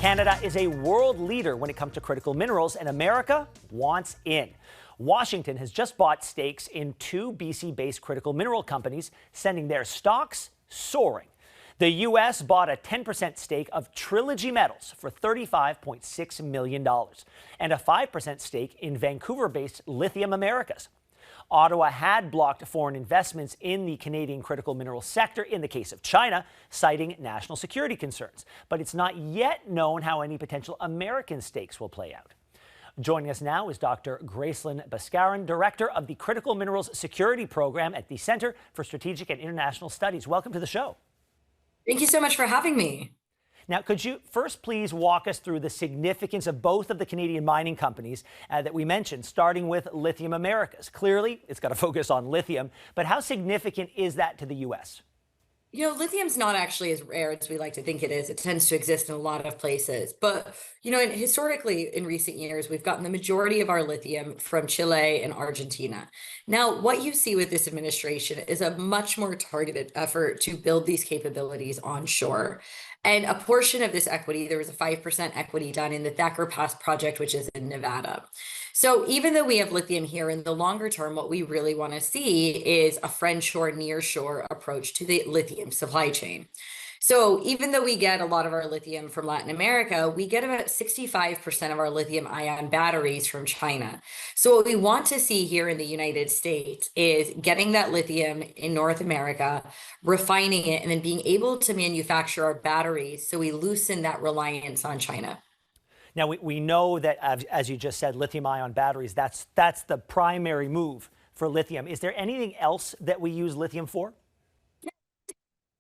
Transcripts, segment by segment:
Canada is a world leader when it comes to critical minerals, and America wants in. Washington has just bought stakes in two BC-based critical mineral companies, sending their stocks soaring. The U.S. bought a 10% stake of Trilogy Metals for $35.6 million and a 5% stake in Vancouver-based Lithium Americas. Ottawa had blocked foreign investments in the Canadian critical mineral sector in the case of China, citing national security concerns. But it's not yet known how any potential American stakes will play out. Joining us now is Dr. Gracelyn Bhaskaran, Director of the Critical Minerals Security Program at the Center for Strategic and International Studies. Welcome to the show. Thank you so much for having me. Now, could you first please walk us through the significance of both of the Canadian mining companies that we mentioned, starting with Lithium Americas? Clearly, it's got to focus on lithium, but how significant is that to the U.S.? You know, lithium's not actually as rare as we like to think it is. It tends to exist in a lot of places. But, you know, historically, in recent years, we've gotten the majority of our lithium from Chile and Argentina. Now, what you see with this administration is a much more targeted effort to build these capabilities onshore. And a portion of this equity, there was a 5% equity done in the Thacker Pass project, which is in Nevada. So even though we have lithium here in the longer term, what we really want to see is a friendshore, nearshore approach to the lithium supply chain. So even though we get a lot of our lithium from Latin America, we get about 65% of our lithium ion batteries from China. So what we want to see here in the United States is getting that lithium in North America, refining it, and then being able to manufacture our batteries so we loosen that reliance on China. Now, we know that, as you just said, lithium-ion batteries, that's the primary move for lithium. Is there anything else that we use lithium for?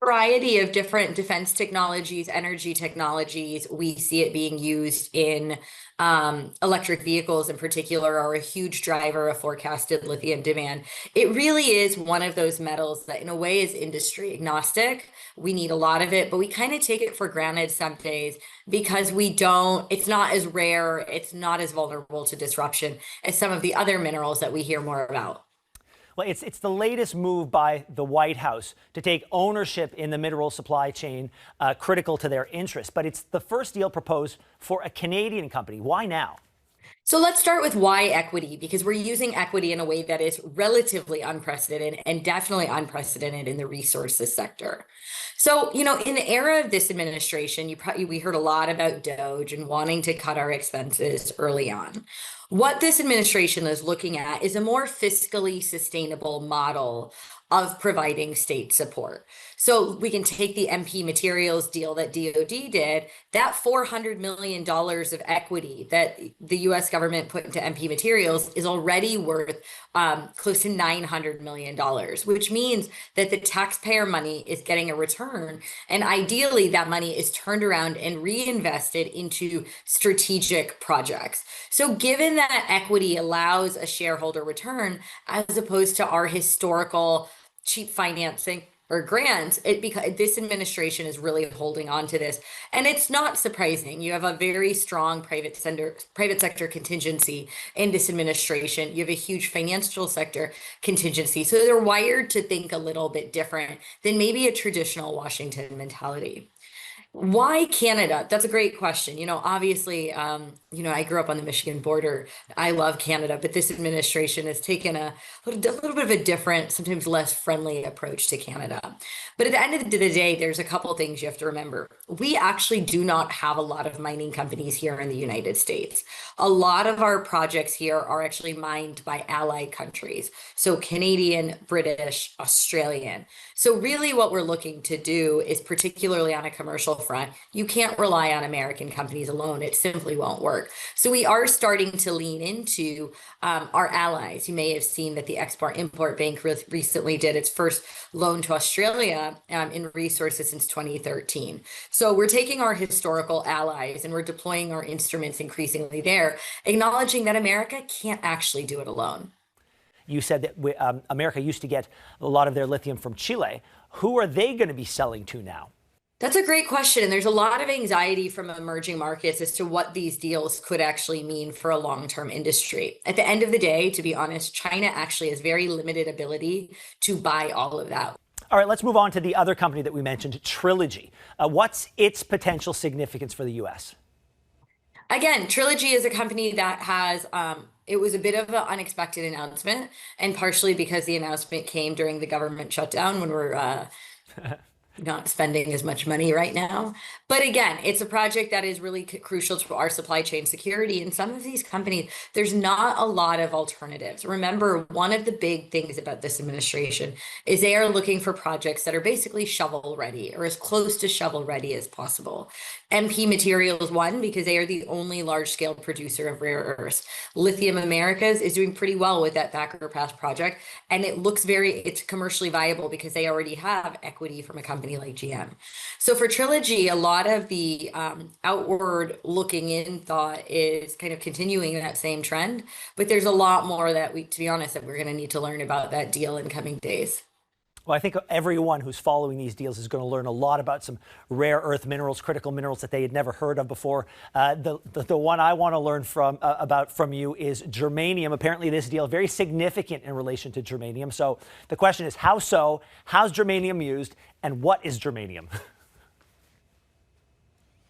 Variety of different defense technologies, energy technologies. We see it being used in electric vehicles in particular are a huge driver of forecasted lithium demand. It really is one of those metals that in a way is industry agnostic. We need a lot of it, but we kind of take it for granted some days because it's not as rare, it's not as vulnerable to disruption as some of the other minerals that we hear more about. Well, it's the latest move by the White House to take ownership in the mineral supply chain, critical to their interests. But it's the first deal proposed for a Canadian company. Why now? So let's start with why equity, because we're using equity in a way that is relatively unprecedented and definitely unprecedented in the resources sector. So, you know, in the era of this administration, we heard a lot about DOGE and wanting to cut our expenses early on. What this administration is looking at is a more fiscally sustainable model of providing state support. So we can take the MP materials deal that DOD did, that $400 million of equity that the US government put into MP materials is already worth close to $900 million, which means that the taxpayer money is getting a return. And ideally that money is turned around and reinvested into strategic projects. So given that equity allows a shareholder return, as opposed to our historical cheap financing or grants, because this administration is really holding on to this. And it's not surprising. You have a very strong private sector contingency in this administration. You have a huge financial sector contingency. So they're wired to think a little bit different than maybe a traditional Washington mentality. Why Canada? That's a great question. You know, obviously, I grew up on the Michigan border. I love Canada, but this administration has taken a little bit of a different, sometimes less friendly approach to Canada. But at the end of the day, there's a couple things you have to remember. We actually do not have a lot of mining companies here in the United States. A lot of our projects here are actually mined by allied countries. So Canadian, British, Australian. So really what we're looking to do is, particularly on a commercial front, you can't rely on American companies alone. It simply won't work. So we are starting to lean into our allies. You may have seen that the Export-Import Bank recently did its first loan to Australia in resources since 2013. So we're taking our historical allies and we're deploying our instruments increasingly there, acknowledging that America can't actually do it alone. You said that America used to get a lot of their lithium from Chile. Who are they going to be selling to now? That's a great question. And there's a lot of anxiety from emerging markets as to what these deals could actually mean for a long-term industry. At the end of the day, to be honest, China actually has very limited ability to buy all of that. All right, let's move on to the other company that we mentioned, Trilogy. What's its potential significance for the U.S.? Again, Trilogy is a company that has, it was a bit of an unexpected announcement, and partially because the announcement came during the government shutdown when we're not spending as much money right now. But again, it's a project that is really crucial to our supply chain security. And some of these companies, there's not a lot of alternatives. Remember, one of the big things about this administration is they are looking for projects that are basically shovel ready or as close to shovel ready as possible. MP Materials, one, because they are the only large scale producer of rare earths. Lithium Americas is doing pretty well with that Thacker Pass project. And it looks it's commercially viable because they already have equity from a company like GM. So for Trilogy, a lot of the outward looking in thought is kind of continuing that same trend, but there's a lot more that to be honest, that we're going to need to learn about that deal in coming days. Well, I think everyone who's following these deals is going to learn a lot about some rare earth minerals, critical minerals that they had never heard of before. The one I want to learn about from you is germanium. Apparently, this deal very significant in relation to germanium. So the question is, how so? How's germanium used, and what is germanium?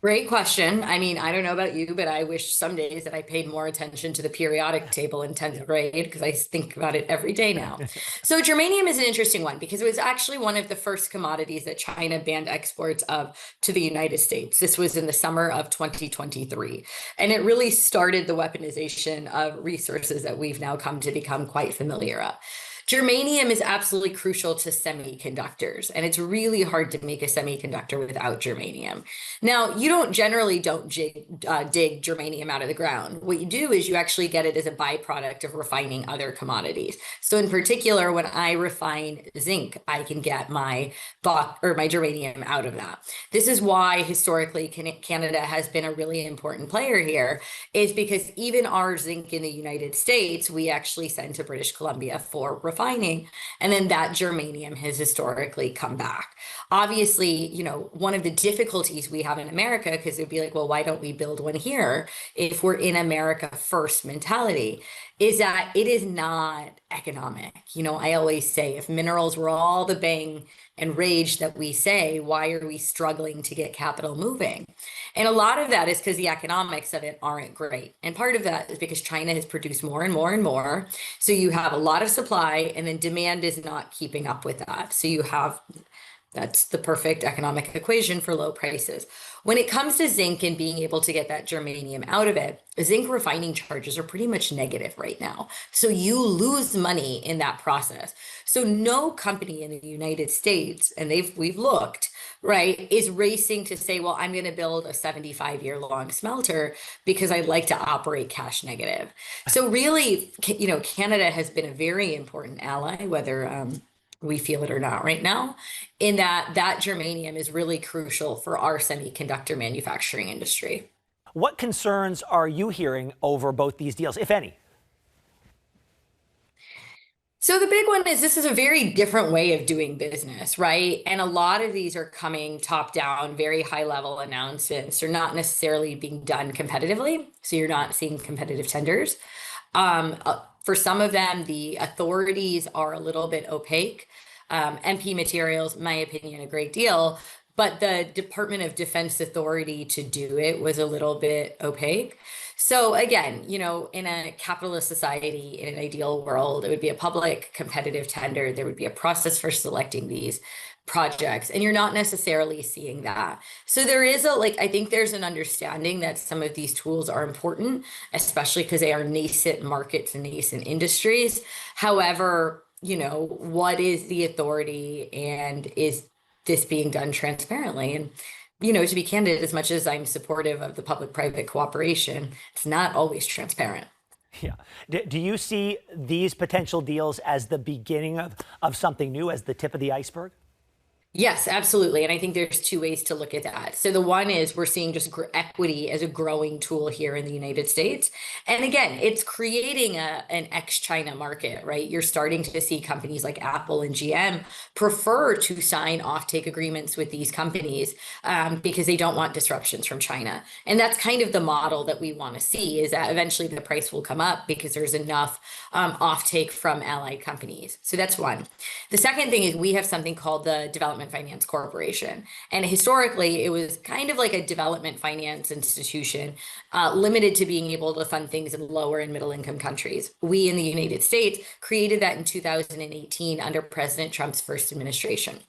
Great question. I mean, I don't know about you, but I wish some days that I paid more attention to the periodic table in 10th grade because I think about it every day now. So germanium is an interesting one because it was actually one of the first commodities that China banned exports of to the United States. This was in the summer of 2023. And it really started the weaponization of resources that we've now come to become quite familiar with. Germanium is absolutely crucial to semiconductors, and it's really hard to make a semiconductor without germanium. Now, you don't dig germanium out of the ground. What you do is you actually get it as a byproduct of refining other commodities. So in particular, when I refine zinc, I can get my germanium out of that. This is why historically Canada has been a really important player here, is because even our zinc in the United States, we actually send to British Columbia for refining, and then that germanium has historically come back. Obviously, one of the difficulties we have in America, because it'd be like, well, why don't we build one here if we're in America first mentality, is that it is not economic. I always say if minerals were all the bang and rage that we say, why are we struggling to get capital moving? And a lot of that is because the economics of it aren't great. And part of that is because China has produced more and more and more. So you have a lot of supply, and then demand is not keeping up with that. So that's the perfect economic equation for low prices. When it comes to zinc and being able to get that germanium out of it, zinc refining charges are pretty much negative right now. So you lose money in that process. So no company in the United States, and we've looked, right, is racing to say, well, I'm going to build a 75-year-long smelter because I'd like to operate cash negative. So really, Canada has been a very important ally, whether we feel it or not right now, in that germanium is really crucial for our semiconductor manufacturing industry. What concerns are you hearing over both these deals, if any? So the big one is this is a very different way of doing business, right? And a lot of these are coming top down, very high level announcements. They're not necessarily being done competitively. So you're not seeing competitive tenders. For some of them, the authorities are a little bit opaque. MP Materials, in my opinion, a great deal, but the Department of Defense authority to do it was a little bit opaque. So again, in a capitalist society, in an ideal world, it would be a public competitive tender. There would be a process for selecting these projects, and you're not necessarily seeing that. So there is I think there's an understanding that some of these tools are important, especially because they are nascent markets and nascent industries. However, what is the authority, and is this being done transparently? And, to be candid, as much as I'm supportive of the public-private cooperation, it's not always transparent. Yeah. Do you see these potential deals as the beginning of something new, as the tip of the iceberg? Yes, absolutely. And I think there's two ways to look at that. So the one is we're seeing just equity as a growing tool here in the United States. And again, it's creating an ex-China market, right? You're starting to see companies like Apple and GM prefer to sign offtake agreements with these companies because they don't want disruptions from China. And that's kind of the model that we want to see, is that eventually the price will come up because there's enough offtake from allied companies. So that's one. The second thing is we have something called the Development Development Finance Corporation. And historically, it was kind of like a development finance institution, limited to being able to fund things in lower and middle income countries. We in the United States created that in 2018 under President Trump's first administration.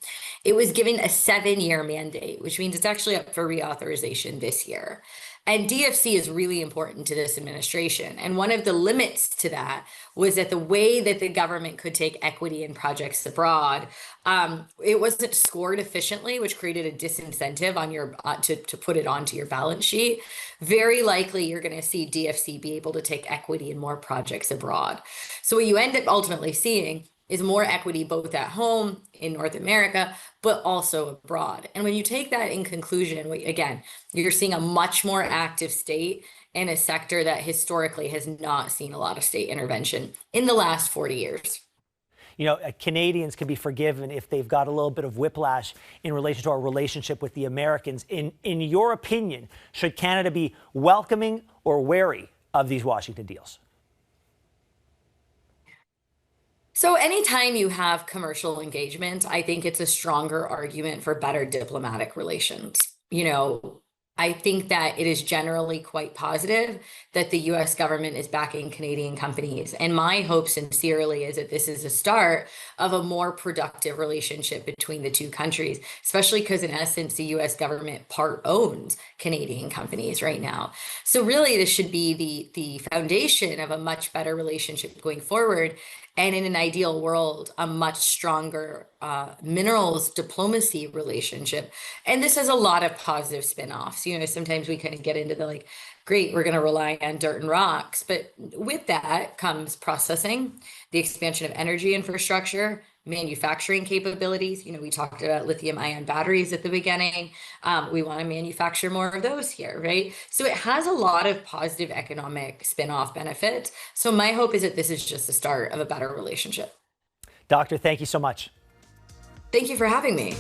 It was given a 7-year mandate, which means it's actually up for reauthorization this year. And DFC is really important to this administration. And one of the limits to that was that the way that the government could take equity in projects abroad, it wasn't scored efficiently, which created a disincentive on your to put it onto your balance sheet. Very likely, you're going to see DFC be able to take equity in more projects abroad. So what you end up ultimately seeing is more equity both at home in North America, but also abroad. And when you take that in conclusion, again, you're seeing a much more active state in a sector that historically has not seen a lot of state intervention in the last 40 years. You know, Canadians can be forgiven if they've got a little bit of whiplash in relation to our relationship with the Americans. In your opinion, should Canada be welcoming or wary of these Washington deals? So anytime you have commercial engagement, I think it's a stronger argument for better diplomatic relations. You know, I think that it is generally quite positive that the US government is backing Canadian companies. And my hope sincerely is that this is a start of a more productive relationship between the two countries, especially because in essence, the US government part owns Canadian companies right now. So really, this should be the foundation of a much better relationship going forward. And in an ideal world, a much stronger minerals diplomacy relationship. And this has a lot of positive spin-offs. You know, sometimes we kind of get into the like, great, we're going to rely on dirt and rocks. But with that comes processing, the expansion of energy infrastructure, manufacturing capabilities. You know, we talked about lithium ion batteries at the beginning. We want to manufacture more of those here, right? So it has a lot of positive economic spin-off benefits. So my hope is that this is just the start of a better relationship. Doctor, thank you so much. Thank you for having me.